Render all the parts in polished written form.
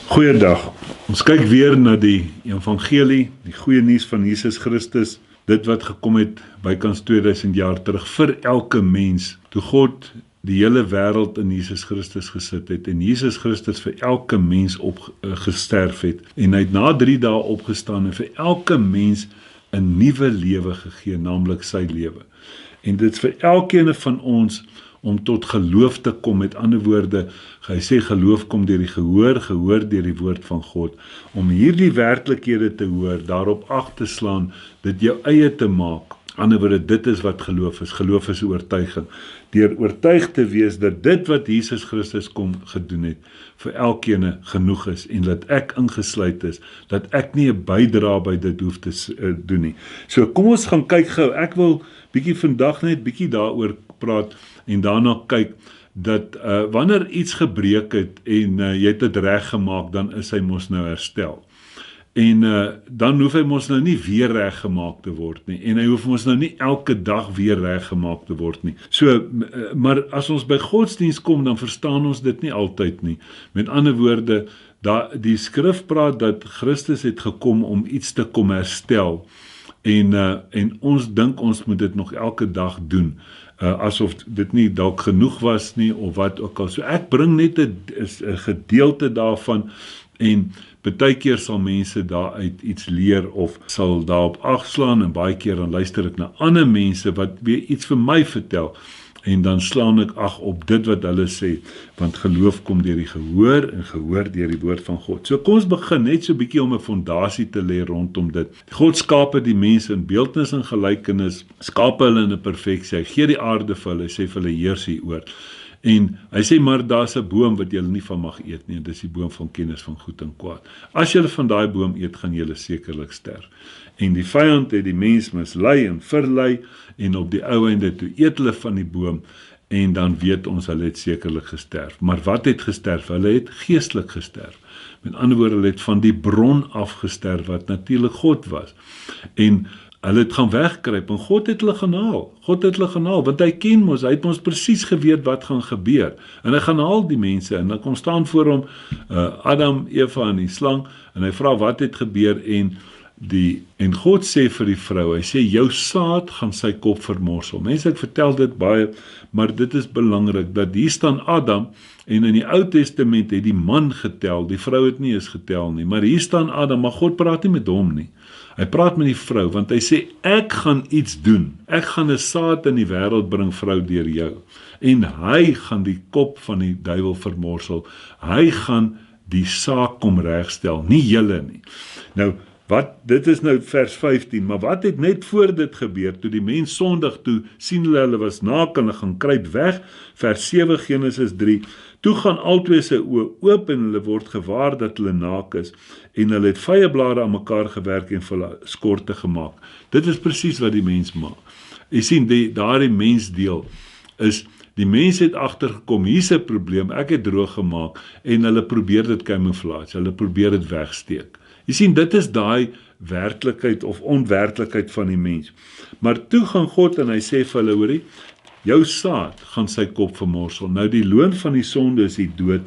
Goeiedag. Ons kyk weer na die evangelie, die goeie nuus van Jesus Christus, dit wat gekom het bykans 2000 jaar terug vir elke mens, toe God die hele wêreld in Jesus Christus gesit het en Jesus Christus vir elke mens gesterf het en hy het na 3 dae opgestaan en vir elke mens 'n nuwe lewe gegee, naamlik sy lewe. En dit is vir elkeen van ons om tot geloof te kom, met ander woorde, hy sê geloof kom deur die gehoor, gehoor deur die woord van God, om hierdie werklikhede te hoor, daarop ag te slaan, dit jou eie te maak. Ander woorde, dit is wat geloof is oortuiging, deur oortuig te wees dat dit wat Jesus Christus kom gedoen het, vir elkeen genoeg is, en dat ek ingesluit is, dat ek nie 'n bydra by dit hoef te doen nie. So kom ons gaan kyk gou, ek wil bietjie vandag net bietjie daaroor praat, en daarna kyk, dat wanneer iets gebreek het, en jy het dit reg gemaak, dan is hy mos nou herstel. En dan hoef hy mos nou nie weer reggemaak te word nie, en hy hoef mos nou nie elke dag weer reggemaak te word nie. So, maar as ons by godsdienst kom, dan verstaan ons dit nie altyd nie. Met ander woorde, die skrif praat dat Christus het gekom om iets te kom herstel, en ons dink ons moet dit nog elke dag doen, asof dit nie dalk genoeg was nie, of wat ook al. So ek bring net 'n gedeelte daarvan, en baie keer sal mense daaruit iets leer, of sal daarop agslaan, en baie keer dan luister ek na ander mense, wat weer iets vir my vertel, en dan slaan ek ag op dit wat hulle sê, want geloof kom deur die gehoor, en gehoor deur die woord van God. So kom ons begin net so 'n bietjie om 'n fondasie te lê rondom dit. God skape die mense in beeldnis en gelykenis, skape hulle in 'n perfeksie, hy gee die aarde vir hulle, hy sê vir hulle heers hieroor. En hy sê, maar daar's 'n boom wat julle nie van mag eet nie, en dis die boom van kennis van goed en kwaad. As julle van daai boom eet, gaan julle sekerlik sterf. En die vyand het die mens mislei en verlei, en op die ou einde toe eet hulle van die boom, en dan weet ons, hulle het sekerlik gesterf. Maar wat het gesterf? Hulle het geestelik gesterf. Met ander woorde, hulle het van die bron afgesterf, wat natuurlik God was. En hulle het gaan wegkruip, en God het hulle gaan haal, want hy ken ons, hy het ons presies geweet wat gaan gebeur, en hy gaan haal die mense, en dan kom staan voor hom, Adam, Eva en die slang, en hy vra wat het gebeur, en God sê vir die vrou, hy sê, jou saad gaan sy kop vermorsel. Mense, ek vertel dit baie, maar dit is belangrik, dat hier staan Adam, en in die Ou Testament het die man getel, die vrou het nie eens getel nie, maar hier staan Adam, maar God praat nie met hom nie. Hy praat met die vrou, want hy sê, ek gaan iets doen, ek gaan 'n saad in die wêreld bring, vrou, deur jou, en hy gaan die kop van die duiwel vermorsel, hy gaan die saak kom regstel, nie julle nie. Nou, dit is nou vers 15, maar wat het net voor dit gebeur, toe die mens sondig, toe sien hulle was naak, en hulle gaan kruip weg, vers 7 Genesis 3, toe gaan albei sy oë oop, en hulle word gewaar dat hulle naak is, en hulle het vyeblare aan mekaar gewerk, en vir hulle skorte gemaak. Dit is presies wat die mens maak. Jy sien, daardie mensdeel is, die mens het agtergekom, hier's 'n probleem, ek het droog gemaak, en hulle probeer dit camouflage, hulle probeer dit wegsteek. Jy sien, dit is daai werklikheid of onwerklikheid van die mens. Maar toe gaan God en hy sê vir hulle, hoorie, jou saad gaan sy kop vermorsel. Nou die loon van die sonde is die dood,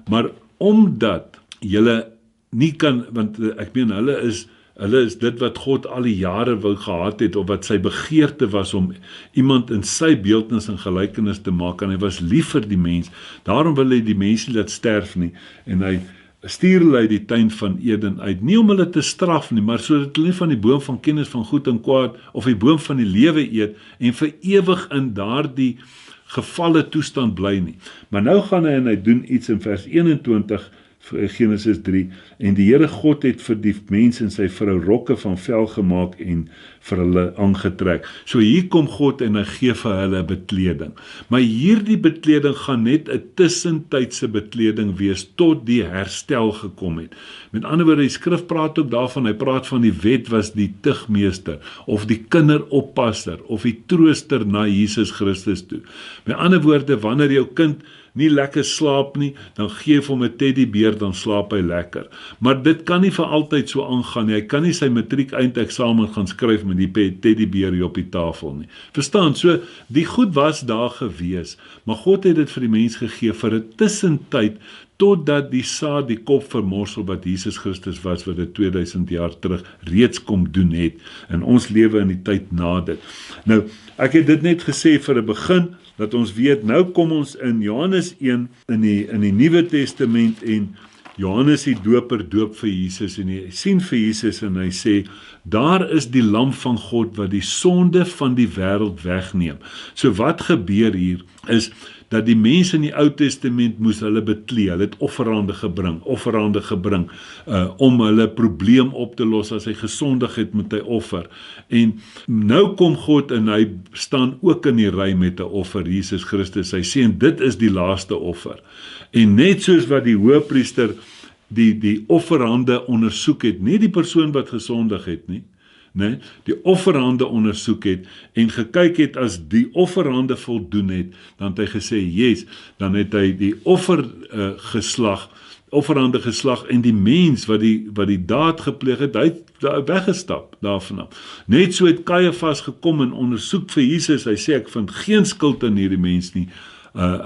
maar omdat julle nie kan, want ek meen, hulle is dit wat God al die jare wou gehad het, of wat sy begeerte was om iemand in sy beeldnis en gelykenis te maak, en hy was lief vir die mens, daarom wil hy die mens nie laat sterf nie, en hy stuur hulle uit die tuin van Eden uit, nie om hulle te straf nie, maar sodat hulle nie van die boom van kennis van goed en kwaad, of die boom van die lewe eet, en vir ewig in daardie gevalle toestand bly nie. Maar nou gaan hy en hy doen iets in vers 21, Genesis 3, en die Here God het vir die mens en sy vrou rokke van vel gemaak en vir hulle aangetrek. So hier kom God en hy gee vir hulle bekleding. Maar hierdie bekleding gaan net 'n tussentydse bekleding wees tot die herstel gekom het. Met ander woorde, die skrif praat ook daarvan, hy praat van die wet was die tugmeester, of die kinderoppasser, of die trooster na Jesus Christus toe. Met ander woorde, wanneer jou kind nie lekker slaap nie, dan gee hom 'n teddybeer, dan slaap hy lekker. Maar dit kan nie vir altyd so aangaan nie. Hy kan nie sy matriek eindeksamen gaan skryf met die teddybeer hier op die tafel nie. Verstaan, so die goed was daar gewees, maar God het dit vir die mens gegee vir 'n tussentyd totdat die saad die kop vermorsel wat Jesus Christus was, wat dit 2000 jaar terug reeds kom doen het, en ons lewe in die tyd na dit. Nou, ek het dit net gesê vir 'n begin, dat ons weet, nou kom ons in Johannes 1, in die Nuwe Testament, en Johannes die doper doop vir Jesus, en hy sien vir Jesus, en hy sê, daar is die lam van God, wat die sonde van die wêreld wegneem. So wat gebeur hier, is, dat die mense in die Ou Testament moes hulle beklee, hulle het offerande gebring, om hulle probleem op te los. As hy gesondig het, moet hy offer. En nou kom God, en hy staan ook in die ry met 'n offer, Jesus Christus. Hy sê, en dit is die laaste offer. En net soos wat die hoëpriester die offerande ondersoek het, nie die persoon wat gesondig het nie, die offerande ondersoek het, en gekyk het, as die offerande voldoen het, dan het hy gesê, yes, dan het hy die offerande geslag, en die mens wat die daad gepleeg het, hy het weggestap daarvan af. Net so het Kajafas gekom en ondersoek vir Jesus, hy sê, ek vind geen skuld in hierdie mens nie,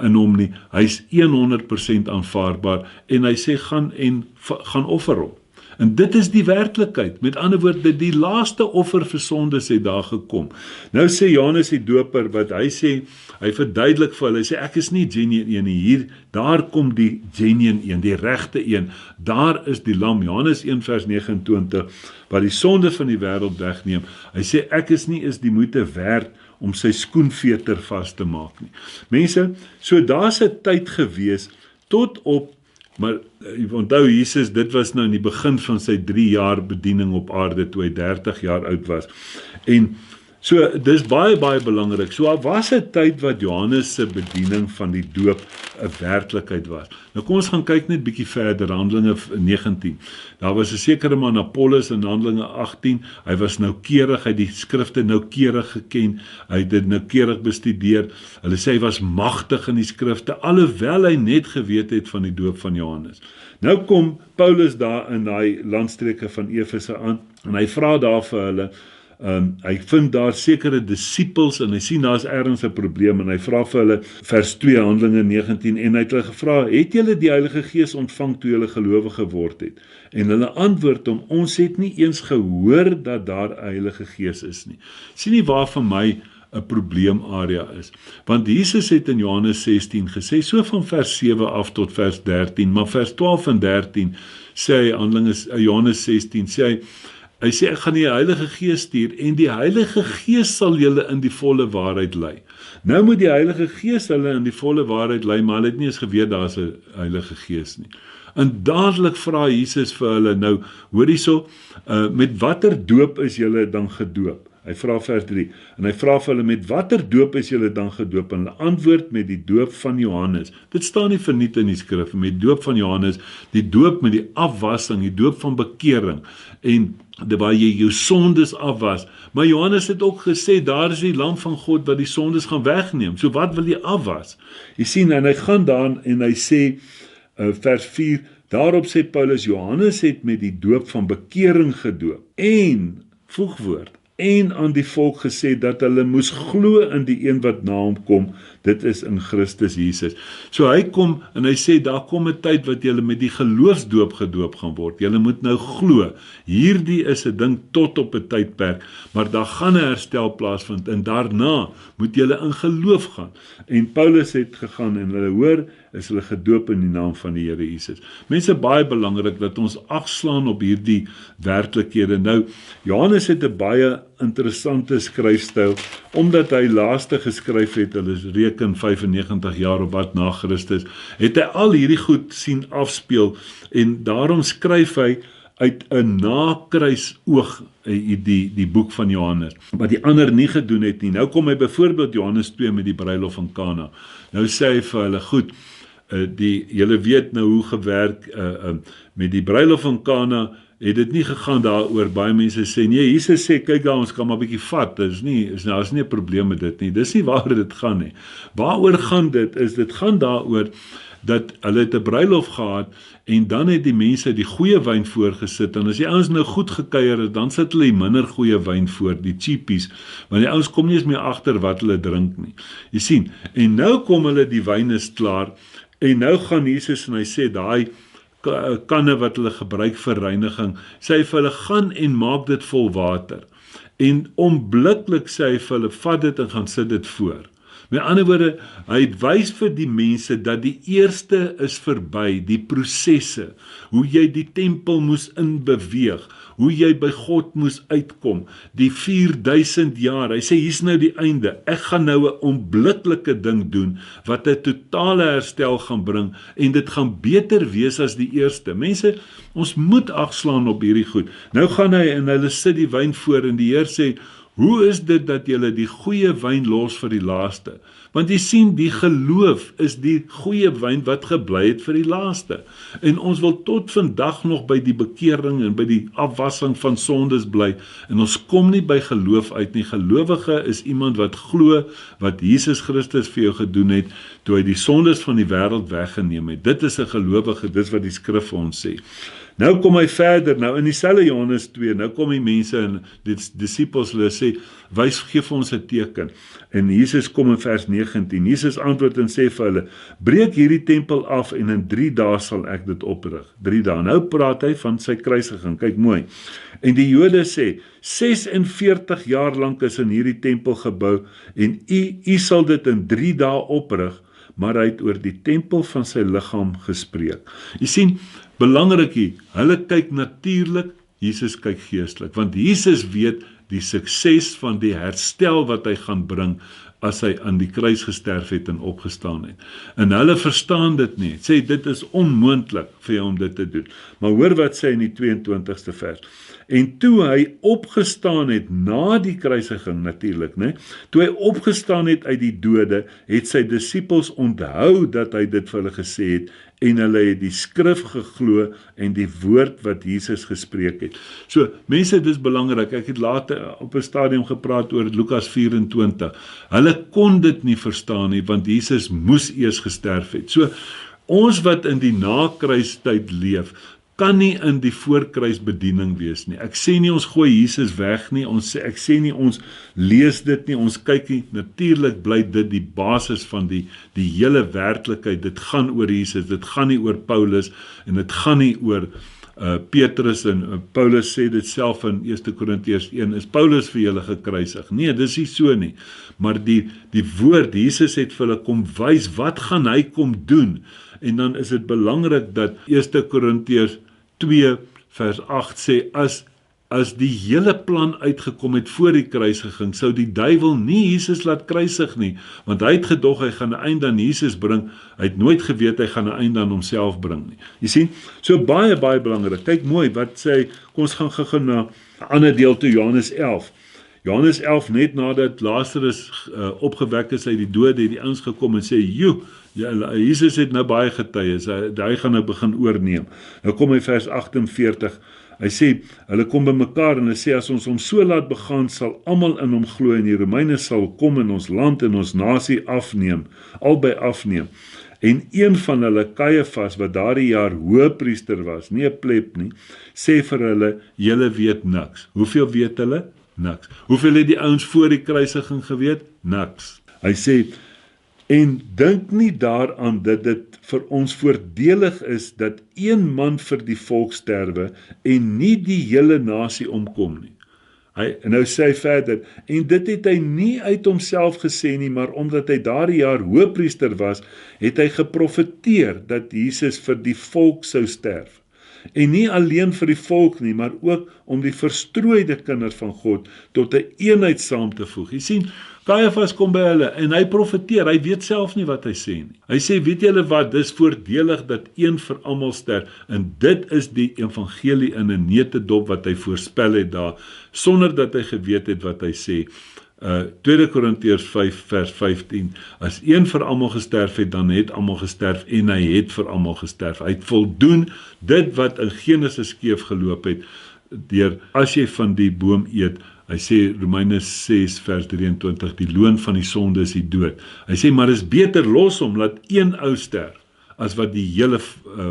in hom nie, hy is 100% aanvaarbaar, en hy sê, gaan offer hom. En dit is die werklikheid. Met ander woorde, die laaste offer vir sondes het daar gekom. Nou sê Johannes die doper, wat hy sê, hy verduidelik vir hulle, hy sê, ek is nie genuine een nie, hier, daar kom die genuine een, die regte een, daar is die lam, Johannes 1 vers 29, wat die sonde van die wêreld wegneem. Hy sê, ek is die moeite werd, om sy skoenveter vas te maak nie. Mense, so daar's 'n tyd gewees, tot op, maar onthou Jesus, dit was nou in die begin van sy 3 jaar bediening op aarde, toe hy 30 jaar oud was. En so, dis baie belangrik. So, daar was 'n tyd wat Johannes se bediening van die doop 'n werklikheid was. Nou kom ons gaan kyk net bietjie verder, Handelinge 19. Daar was 'n sekere man, Apollos, in Handelinge 18. Hy was noukeurig, hy het die skrifte noukeurig geken, hy het dit noukeurig bestudeer. Hulle sê hy was magtig in die skrifte, alhoewel hy net geweet het van die doop van Johannes. Nou kom Paulus daar in daai landstreke van Efese aan, en hy vra daar vir hulle, hy vind daar sekere disippels, en hy sien daar's ergens 'n probleem, en hy vra vir hulle, vers 2, Handelinge 19, en hy het hulle gevra, het julle die Heilige Gees ontvang toe julle gelowig geword het? En hulle antwoord hom, ons het nie eens gehoor dat daar 'n Heilige Gees is nie. Sien nie waar vir my 'n probleemarea is. Want Jesus het in Johannes 16 gesê, so van vers 7 af tot vers 13, maar vers 12 en 13, sê hy, Johannes 16, sê hy sê, ek gaan die Heilige Gees stuur, en die Heilige Gees sal julle in die volle waarheid lei. Nou moet die Heilige Gees hulle in die volle waarheid lei, maar hulle het nie eens geweet daar is 'n Heilige Gees nie. En dadelik vra Jesus vir hulle, nou, hoor hierso, met watter doop is julle dan gedoop? Hy vra vers 3, en hy vra vir hulle, met watter doop is julle dan gedoop? En hulle antwoord, met die doop van Johannes. Dit staan nie verniet in die skrif, met die doop van Johannes, die doop met die afwassing, die doop van bekering, en waar jy jou sondes afwas. Maar Johannes het ook gesê, daar is die lam van God wat die sondes gaan wegneem. So wat wil jy afwas? Jy sien, en hy gaan daar en hy sê, vers 4, daarop sê Paulus, Johannes het met die doop van bekering gedoop, en, voegwoord, en aan die volk gesê dat hulle moes glo in die een wat na hom kom, dit is in Christus Jesus. So hy kom en hy sê, daar kom 'n tyd wat julle met die geloofsdoop gedoop gaan word. Julle moet nou glo. Hierdie is 'n ding tot op 'n tydperk, maar daar gaan 'n herstel plaasvind, en daarna moet julle in geloof gaan. En Paulus het gegaan, en hulle hoor, is hulle gedoop in die naam van die Here Jesus. Mense, baie belangrik dat ons agslaan op hierdie werklikhede. Nou, Johannes het 'n baie interessante skryfstyl, omdat hy laaste geskryf het, hulle reken 95 jaar op wat na Christus, het hy al hierdie goed sien afspeel, en daarom skryf hy uit 'n nakruis oog die boek van Johannes, wat die ander nie gedoen het nie. Nou kom hy byvoorbeeld Johannes 2 met die bruilof van Kana. Nou sê hy vir hulle, goed, julle weet nou hoe gewerk met die bruilof van Kana, het dit nie gegaan daaroor. Baie mense sê, nee, Jesus sê, kyk daar, ons kan maar 'n bietjie vat, daar is nie 'n probleem met dit nie, dis nie waar dit gaan nie. Waaroor gaan dit, dit gaan daaroor, dat hulle het 'n bruilof gehad, en dan het die mense die goeie wyn voorgesit, en as die ouens nou goed gekuier het, dan sit hulle die minder goeie wyn voor, die cheapies, want die ouens kom nie eens meer agter wat hulle drink nie. Jy sien, en nou kom hulle, die wyn is klaar, En nou gaan Jesus en hy sê, daai kanne wat hulle gebruik vir reiniging, sê hy vir hulle, gaan en maak dit vol water. En onmiddellik sê hy vir hulle, vat dit en gaan sit dit voor. Met ander woorde, hy wys vir die mense dat die eerste is verby, die prosesse, hoe jy die tempel moes inbeweeg, hoe jy by God moes uitkom, die 4000 jaar, hy sê, hier's nou die einde, ek gaan nou 'n onmiddellike ding doen, wat 'n totale herstel gaan bring, en dit gaan beter wees as die eerste. Mense, ons moet agslaan op hierdie goed. Nou gaan hy en hulle sit die wyn voor, en die Heer sê, hoe is dit dat julle die goeie wyn los vir die laaste? Want jy sien, die geloof is die goeie wyn wat gebly het vir die laaste. En ons wil tot vandag nog by die bekering en by die afwassing van sondes bly. En ons kom nie by geloof uit nie. Gelowige is iemand wat glo wat Jesus Christus vir jou gedoen het, toe hy die sondes van die wêreld weggeneem het. Dit is 'n gelowige, dis wat die skrif vir ons sê. Nou kom hy verder, nou in dieselfde Johannes 2, nou kom die mense en die disippels, hulle sê, wys, gee vir ons 'n teken. En Jesus kom in vers 19, Jesus antwoord en sê vir hulle, breek hierdie tempel af en in 3 dae sal ek dit oprig. 3 dae, nou praat hy van sy kruisiging, kyk mooi. En die Jode sê, 46 jaar lank is in hierdie tempel gebou, en u sal dit in 3 dae oprig, maar hy het oor die tempel van sy liggaam gespreek. Jy sien, belangrik hier, hulle kyk natuurlik, Jesus kyk geestelik, want Jesus weet die sukses van die herstel wat hy gaan bring, as hy aan die kruis gesterf het en opgestaan het. En hulle verstaan dit nie, sê dit is onmoontlik vir jou om dit te doen. Maar hoor wat sê in die 22ste vers. En toe hy opgestaan het na die kruisiging natuurlik, né? Toe hy opgestaan het uit die dode, het sy disippels onthou dat hy dit vir hulle gesê het, en hulle het die skrif geglo en die woord wat Jesus gespreek het. So, mense, dit is belangrik, ek het later op 'n stadium gepraat oor Lukas 24, hulle kon dit nie verstaan nie, want Jesus moes eers gesterf het. So, ons wat in die na-kruistyd leef, kan nie in die voorkruisbediening wees nie. Ek sê nie ons gooi Jesus weg nie, ek sê nie ons lees dit nie, ons kyk nie, natuurlik bly dit die basis van die hele werklikheid, dit gaan oor Jesus, dit gaan nie oor Paulus, en dit gaan nie oor Petrus, en Paulus sê dit self in 1 Korintiërs 1, is Paulus vir julle gekruisig? Nee, dis nie so nie, maar die woord, Jesus het vir hulle kom wys, wat gaan hy kom doen? En dan is dit belangrik dat 1 Korintiërs 2 vers 8 sê, as die hele plan uitgekom het voor die kruisiging, sou die duiwel nie Jesus laat kruisig nie, want hy het gedog, hy gaan 'n einde aan Jesus bring, hy het nooit geweet, hy gaan 'n einde aan homself bring nie. Jy sien, so baie belangrik, kyk mooi, wat sê, kom ons gaan gou na 'n ander deel toe, Johannes 11. Johannes 11, net nadat Lazarus opgewek is uit die dood, het die ouens gekom en sê, Jesus het nou baie getuies, hy gaan nou begin oorneem. Nou kom hy vers 48, hy sê, hulle kom by mekaar en hy sê, as ons hom so laat begaan, sal almal in hom glo, en die Romeine sal kom in ons land en ons nasie afneem, albei afneem. En een van hulle, Caiaphas, wat daardie jaar hoëpriester was, nie 'n pleb nie, sê vir hulle, julle weet niks. Hoeveel weet hulle? Niks. Hoeveel het die ouens voor die kruisiging geweet? Niks. Hy sê, en dink nie daaraan dat dit vir ons voordelig is dat een man vir die volk sterwe en nie die hele nasie omkom nie. En nou sê hy verder, en dit het hy nie uit homself gesê nie, maar omdat hy daardie jaar hoëpriester was, het hy geprofeteer dat Jesus vir die volk sou sterf. En nie alleen vir die volk nie, maar ook om die verstrooide kinders van God tot 'n eenheid saam te voeg. Jy sien, Caiaphas kom by hulle en hy profeteer, hy weet self nie wat hy sê nie. Hy sê, weet julle wat, dis voordelig dat een vir almal sterf, en dit is die evangelie in 'n neutedop wat hy voorspel het daar, sonder dat hy geweet het wat hy sê. 2 Korintiërs 5 vers 15, as een vir almal gesterf het, dan het almal gesterf, en hy het vir almal gesterf. Hy het voldoen dit wat in Genesis skeef geloop het, deur as jy van die boom eet, hy sê Romeine 6 vers 23, die loon van die sonde is die dood. Hy sê, maar is beter los hom, laat een ou sterf, as wat die hele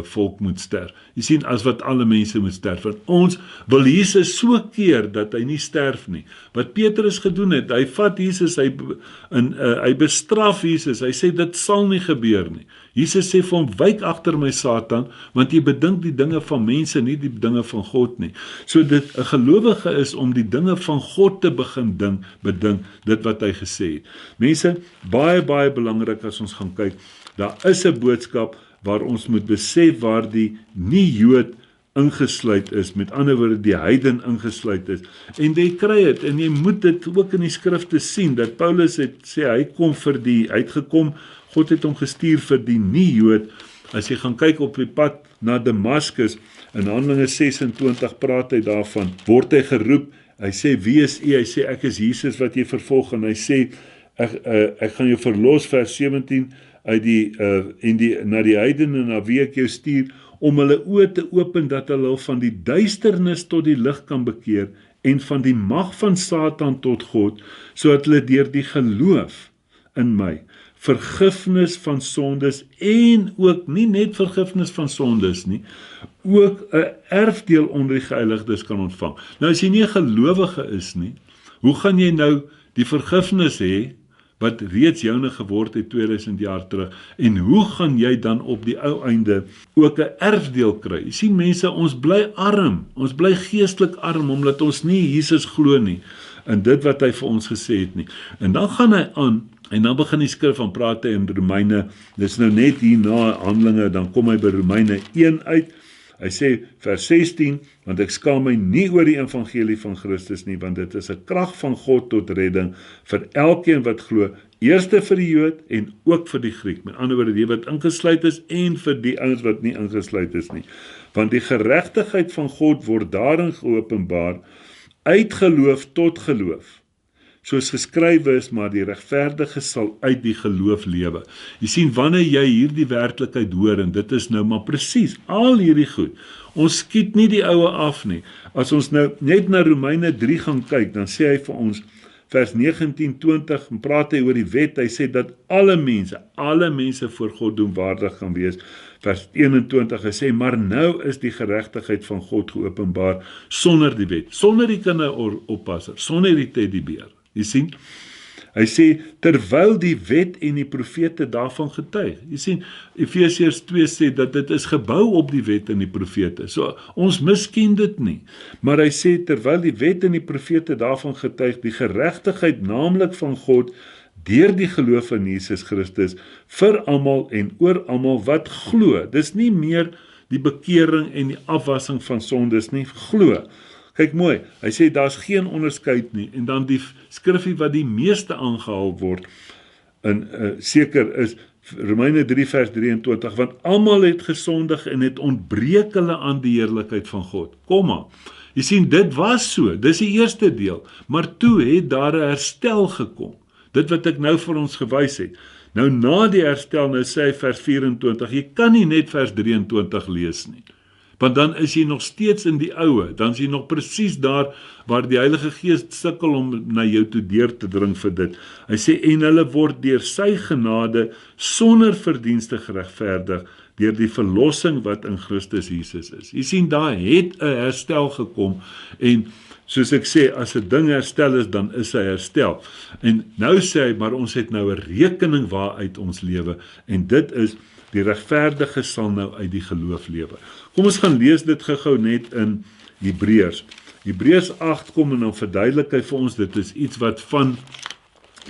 volk moet sterf. Jy sien, as wat alle mense moet sterf. Want ons wil Jesus so keer dat hy nie sterf nie. Wat Petrus gedoen het, hy vat Jesus, hy bestraf Jesus, hy sê dit sal nie gebeur nie. Jesus sê vir hom, wyk agter my Satan, want jy bedink die dinge van mense, nie die dinge van God nie. So dit 'n gelowige is om die dinge van God te begin bedink, dit wat hy gesê het. Mense, baie belangrik as ons gaan kyk, daar is 'n boodskap waar ons moet besef waar die nie-Jood ingesluit is, met ander woorde die heiden ingesluit is, en jy kry dit, en jy moet dit ook in die skrifte sien, dat Paulus het sê, hy het gekom, God het hom gestuur vir die nie-Jood. As jy gaan kyk op die pad na Damaskus, in Handelinge 26 praat hy daarvan, word hy geroep, hy sê, wie is u? Hy sê, ek is Jesus wat jy vervolg, en hy sê, ek gaan jou verlos, vers 17, na die heidene, na wie ek jou stuur, om hulle oë te open, dat hulle van die duisternis tot die lig kan bekeer, en van die mag van Satan tot God, sodat hulle deur die geloof in my, vergifnis van sondes, en ook, nie net vergifnis van sondes nie, ook 'n erfdeel onder die geheiligdes kan ontvang. Nou as jy nie 'n gelowige is nie, hoe gaan jy nou die vergifnis hê, wat reeds joune geword het 2000 jaar terug, en hoe gaan jy dan op die ou einde ook 'n erfdeel kry? Jy sien mense, ons bly arm, ons bly geestelik arm, omdat ons nie Jesus glo nie, in dit wat hy vir ons gesê het nie. En dan gaan hy aan, en dan begin die skrif van praat in Romeine, dis nou net hier na Handelinge, dan kom hy by Romeine 1 uit, hy sê, vers 16, want ek skaam my nie oor die evangelie van Christus nie, want dit is 'n krag van God tot redding, vir elkeen wat glo, eerste vir die Jood, en ook vir die Griek, met ander woorde, die wat ingesluit is, en vir die ouens wat nie ingesluit is nie, want die geregtigheid van God word daarin geopenbaar, uit geloof tot geloof, soos geskrywe is, maar die regverdige sal uit die geloof lewe. Jy sien, wanneer jy hierdie werklikheid hoor, en dit is nou maar presies, al hierdie goed, ons skiet nie die oue af nie. As ons nou net na Romeine 3 gaan kyk, dan sê hy vir ons, vers 19-20, en praat hy oor die wet, hy sê dat alle mense voor God doenwaardig gaan wees. Vers 21, hy sê, maar nou is die geregtigheid van God geopenbaar, sonder die wet, sonder die kinderoppasser, sonder die teddybeer. Jy sien, hy sê, terwyl die wet en die profete daarvan getuig. Jy sien, Efesiërs 2 sê dat dit is gebou op die wet en die profete. So, ons misken dit nie. Maar hy sê, terwyl die wet en die profete daarvan getuig, die geregtigheid naamlik van God, deur die geloof in Jesus Christus, vir almal en oor almal wat glo. Dis nie meer die bekering en die afwassing van sondes nie, glo. Kyk mooi, hy sê daar's geen onderskeid nie, en dan die skrifgie wat die meeste aangehaal word, seker is Romeine 3 vers 23, want almal het gesondig en het ontbreek hulle aan die heerlikheid van God. Komma, jy sien, dit was so, dis die eerste deel, maar toe het daar 'n herstel gekom, dit wat ek nou vir ons gewys het. Nou na die herstel, nou sê hy vers 24, jy kan nie net vers 23 lees nie, want dan is jy nog steeds in die oue, dan is jy nog presies daar, waar die Heilige Gees sukkel om na jou toe deur te dring vir dit. Hy sê, en hulle word deur sy genade, sonder verdienste geregverdig, deur die verlossing wat in Christus Jesus is. Jy sien, daar het 'n herstel gekom, en soos ek sê, as 'n ding herstel is, dan is hy herstel. En nou sê hy, maar ons het nou 'n rekening waaruit ons lewe, en dit is, die regverdige sal nou uit die geloof lewe. Kom ons gaan lees dit gou net in Hebreërs. Hebreërs 8 kom en dan verduidelik hy vir ons, dit is iets wat van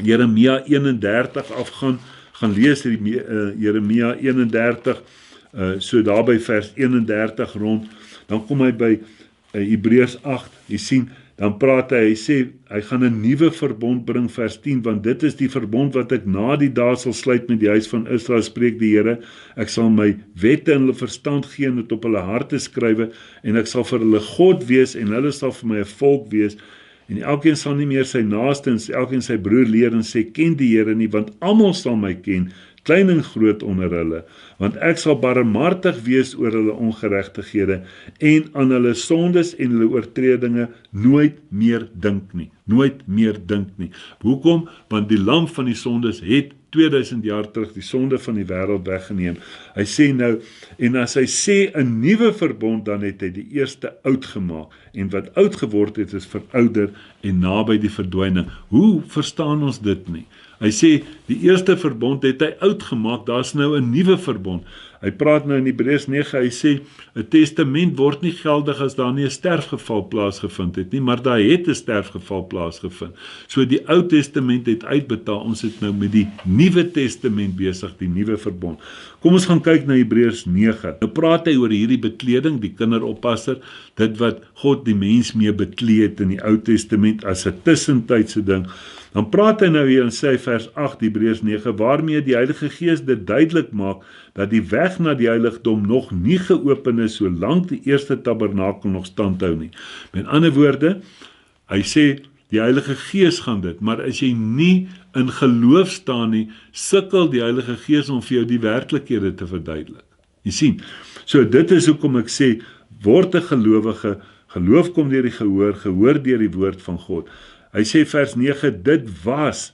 Jeremia 31 afgaan, gaan lees Jeremia 31, so daarby vers 31 rond, dan kom hy by Hebreërs 8, jy sien, dan praat hy sê, hy gaan 'n nuwe verbond bring, vers 10, want dit is die verbond wat ek na die dae sal sluit met die huis van Israel, spreek die Here, ek sal my wette in hulle verstand gee en dit op hulle harte skrywe, en ek sal vir hulle God wees, en hulle sal vir my 'n volk wees, en elkeen sal nie meer sy naaste en elkeen sy broer leer en sê, ken die Here nie, want almal sal my ken, klein en groot onder hulle, want ek sal barmhartig wees oor hulle ongeregtighede en aan hulle sondes en hulle oortredinge nooit meer dink nie. Nooit meer dink nie. Hoekom? Want die lam van die sondes het 2000 jaar terug die sonde van die wêreld weggeneem. Hy sê nou, en as hy sê 'n nuwe verbond, dan het hy die eerste oud gemaak, en wat oud geword het is verouder en naby die verdwyning. Hoe verstaan ons dit nie? Hy sê, die eerste verbond het hy oud gemaak, daar's nou 'n nuwe verbond. Hy praat nou in Hebreërs 9, hy sê, 'n testament word nie geldig as daar nie 'n sterfgeval plaasgevind het nie, maar daar het 'n sterfgeval plaasgevind. So die Ou Testament het uitbetaal, ons het nou met die Nuwe Testament besig, die nuwe verbond. Kom ons gaan kyk na Hebreërs 9. Nou praat hy oor hierdie bekleding, die kinderoppasser, dit wat God die mens mee bekleed het in die Ou Testament as 'n tussentydse ding. Dan praat hy nou hier in sy vers 8, Hebreërs 9, waarmee die Heilige Gees dit duidelik maak, dat die weg na die heiligdom nog nie geopen is, solank die eerste tabernakel nog standhou nie. Met ander woorde, hy sê, die Heilige Gees gaan dit, maar as jy nie in geloof staan nie, sukkel die Heilige Gees om vir jou die werklikhede te verduidelik. Jy sien, so dit is hoekom ek sê, word 'n gelowige, geloof kom deur die gehoor, gehoor deur die woord van God. Hy sê vers 9, dit was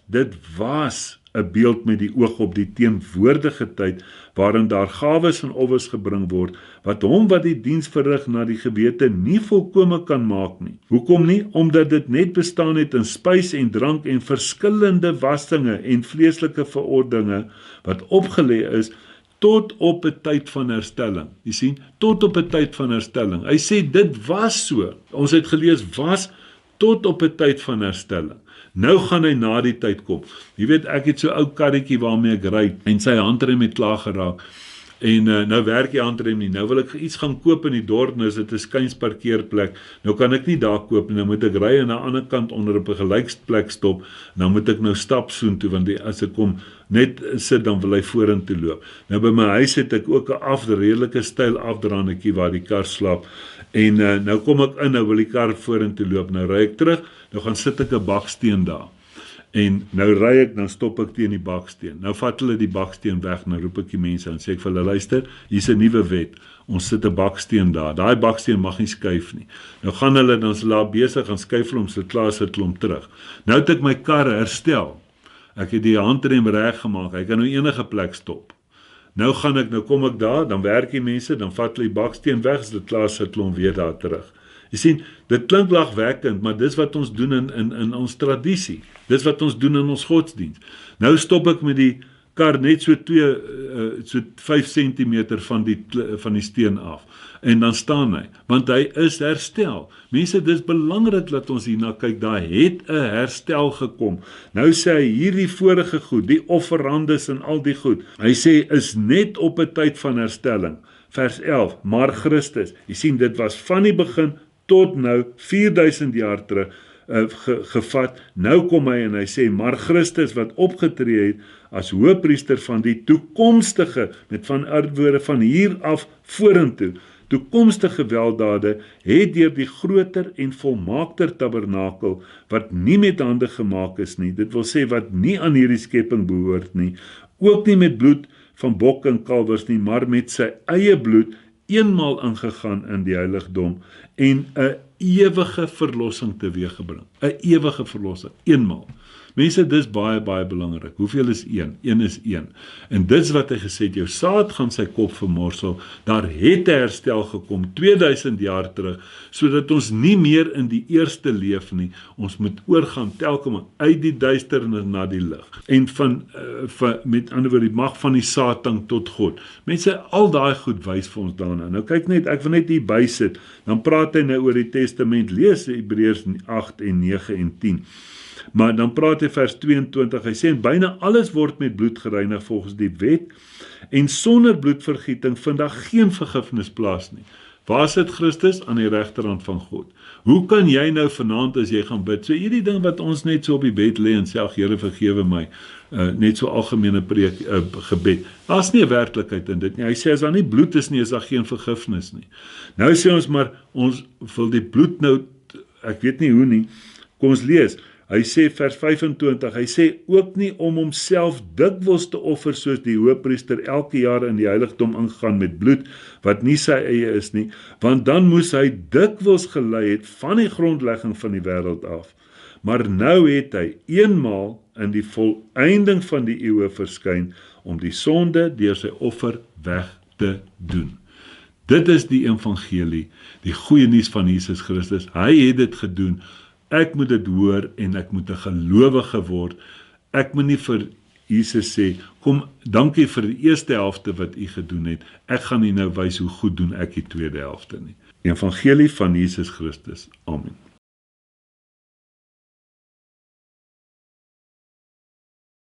'n beeld met die oog op die teenwoordige tyd, waarin daar gawes en offers gebring word, wat hom wat die diens verrig na die gewete nie volkome kan maak nie. Hoekom nie? Omdat dit net bestaan het in spys en drank en verskillende wassinge en vleeslike verordeninge, wat opgelê is, tot op 'n tyd van herstelling. Jy sien, tot op 'n tyd van herstelling. Hy sê, dit was so. Ons het gelees, was tot op 'n tyd van herstelling. Nou gaan hy na die tyd kom. Jy weet, ek het so 'n ou karretjie waarmee ek ry, en sy handrem het klaar geraak. En nou werk die handrem nie. Nou wil ek iets gaan koop in die dorp, nou is dit 'n skuins parkeerplek. Nou kan ek nie daar koop nie. Nou moet ek ry aan die ander kant onder op 'n gelyksplek stop. Nou moet ek nou stap soontoe, want as ek kom net sit, dan wil hy vorentoe loop. Nou by my huis het ek ook 'n redelike styl afdraandetjie waar die kar slaap. En nou kom ek in, nou wil die kar vorentoe loop. Nou ry ek terug, nou gaan sit ek 'n baksteen daar. En nou ry ek, dan stop ek teen die baksteen. Nou vat hulle die baksteen weg, nou roep ek die mense en sê ek vir hulle, luister, hier's 'n nuwe wet. Ons sit 'n baksteen daar. Daai baksteen mag nie skuif nie. Nou gaan hulle, dan is hulle daar besig, gaan skuif hulle om, sit klaar, sit hulle om terug. Nou het ek my kar herstel. Ek het die handrem reg gemaak. Hy kan nou enige plek stop. Nou kom ek daar, dan werk die mense, dan vat hulle die baksteen weg, as dit klaar, sit hulle hom weer daar terug. Jy sien, dit klink lagwekkend, maar dis wat ons doen in ons tradisie. Dis wat ons doen in ons godsdienst. Nou stop ek met die kar net so 5 centimeter van die steen af. En dan staan hy, want hy is herstel. Mense, dis belangrik dat ons hierna kyk, daar het 'n herstel gekom. Nou sê hy, hierdie vorige goed, die offerandes en al die goed, hy sê, is net op 'n tyd van herstelling. Vers 11, maar Christus, jy sien, dit was van die begin tot nou, 4000 jaar terug, gevat. Nou kom hy en hy sê, maar Christus wat opgetree het as hoëpriester van die toekomstige, met van woorde van hier af vorentoe, toekomstige weldade, het deur die groter en volmaakter tabernakel, wat nie met hande gemaak is nie, dit wil sê wat nie aan hierdie skepping behoort nie, ook nie met bloed van bok en kalwers nie, maar met sy eie bloed, eenmaal ingegaan in die heiligdom, en 'n ewige verlossing teweeggebring. 'n Ewige verlossing, eenmaal. Mense, dis baie, baie belangrik. Hoeveel is een? Een is een. En dis wat hy gesê het, jou saad gaan sy kop vermorsel. Daar het 'n herstel gekom, 2000 jaar terug, sodat ons nie meer in die eerste leef nie. Ons moet oorgaan telkens uit die duisternis na die lig. En met ander woorde, die mag van die Satan tot God. Mense, al daai goed wys vir ons daarna. Nou kyk net, ek wil net hier bysit. Dan praat hy nou oor die testament. Lees Hebreërs 8 en 9 en 10. Maar dan praat hy vers 22, hy sê, en byna alles word met bloed gereinig volgens die wet, en sonder bloedvergieting vind daar geen vergifnis plaas nie. Waar sit Christus? Aan die regterhand van God. Hoe kan jy nou vanaand as jy gaan bid? So hierdie ding wat ons net so op die bed lê en sê, ag Here vergewe my, net so algemene gebed. Daar's nie 'n werklikheid in dit nie. Hy sê as daar nie bloed is nie, is daar geen vergifnis nie. Nou sê ons maar, ons wil die bloed nou, ek weet nie hoe nie, kom ons lees. Hy sê vers 25, hy sê ook nie om homself dikwels te offer soos die hoëpriester elke jaar in die heiligdom ingaan met bloed, wat nie sy eie is nie, want dan moes hy dikwels gelei het van die grondlegging van die wêreld af. maar nou het hy eenmaal in die volëinding van die eeue verskyn om die sonde deur sy offer weg te doen. Dit is die evangelie, die goeie nuus van Jesus Christus. Hy het dit gedoen. Ek moet dit hoor en ek moet 'n gelowige word. Ek moet nie vir Jesus sê, kom, dankie vir die eerste helfte wat u gedoen het. Ek gaan nie nou wys hoe goed doen ek die tweede helfte nie. Die evangelie van Jesus Christus. Amen.